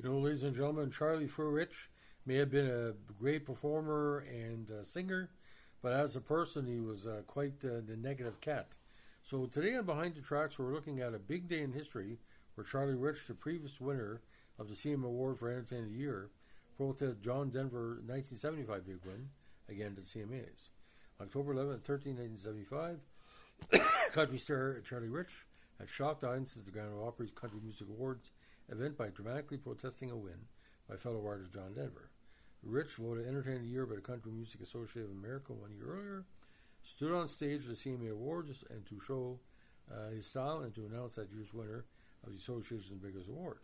Ladies and gentlemen, Charlie Rich may have been a great performer and singer, but as a person, he was quite the negative cat. So today on Behind the Tracks, we're looking at a big day in history where Charlie Rich, the previous winner of the CMA Award for Entertainer of the Year, protested John Denver 1975 big win, again to the CMAs. October 11, 13, 1975, country star Charlie Rich had shocked audiences at the Grand Ole Opry's Country Music Awards event by dramatically protesting a win by fellow artist John Denver. Rich, voted Entertainer of the Year by the Country Music Association of America 1 year earlier, stood on stage at the CMA Awards and to show his style and to announce that year's winner of the association's biggest award.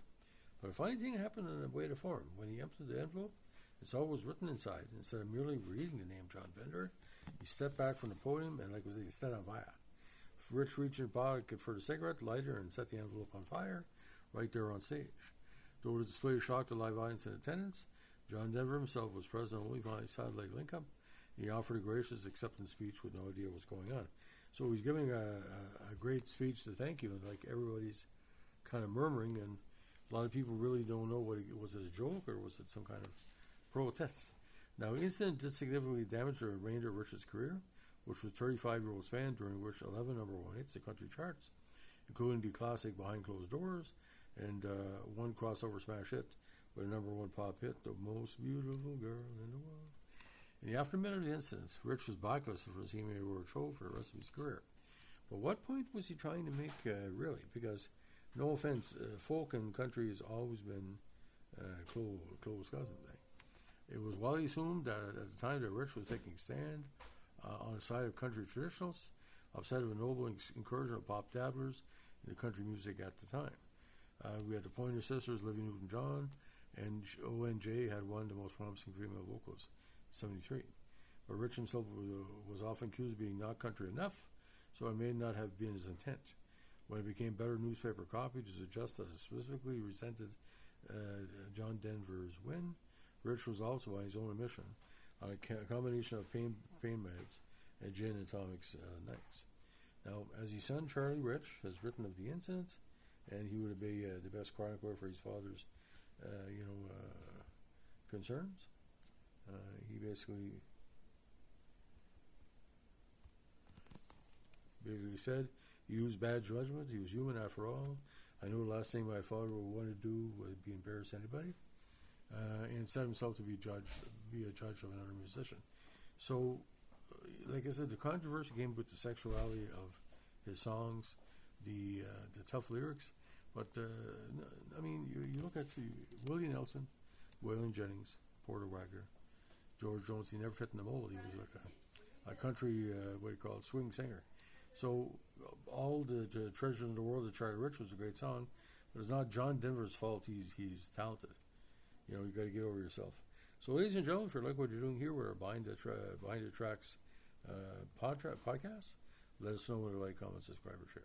But a funny thing happened in the way to form. When he emptied the envelope, it's all was written inside. Instead of merely reading the name John Denver, he stepped back from the podium and, like was he stepped on fire. Rich reached in his pocket for a cigarette, lighter, and set the envelope on fire right there on stage. Though the display shocked the live audience in attendance, John Denver himself was present only by his satellite link-up. He offered a gracious acceptance speech with no idea what's going on. So he's giving a great speech to thank you, and like everybody's kind of murmuring, and a lot of people really don't know was it a joke or was it some kind of protest. Now, the incident did significantly damage the remainder of Rich's career, which was a 35-year-old span during which 11 number one hits the country charts, including the classic Behind Closed Doors and one crossover smash hit with a number one pop hit, The Most Beautiful Girl in the World. In the aftermath of the incident, Rich was blacklisted for the CMA Award show for the rest of his career. But what point was he trying to make, really? Because, no offense, folk and country has always been close cousin thing. It was widely assumed that at the time that Rich was taking a stand on the side of country traditionalists, upset of a noble incursion of pop dabblers in the country music at the time. We had the Pointer Sisters, Livy Newton-John, and O.N.J. had one of the most promising female vocalists, 73. But Rich himself was often accused of being not country enough, so it may not have been his intent. When it became better newspaper copy to suggest that it specifically resented John Denver's win, Rich was also, by his own admission, on a combination of pain meds and gin and tonics nights. Now, as his son Charlie Rich has written of the incident, and he would be the best chronicler for his father's, concerns. He basically said he used bad judgment. He was human after all. I know the last thing my father would want to do would be embarrass anybody, and set himself to be a judge of another musician. So, like I said, the controversy came with the sexuality of his songs, the tough lyrics. But, you look at Willie Nelson, Waylon Jennings, Porter Wagoner, George Jones. He never fit in the mold. He was like a country, swing singer. So all the treasures in the world of Charlie Rich was a great song, but it's not John Denver's fault. He's talented. You got to get over yourself. So, ladies and gentlemen, if you like what you're doing here with our Behind the Tracks podcast, let us know what you like, comment, subscribe, or share.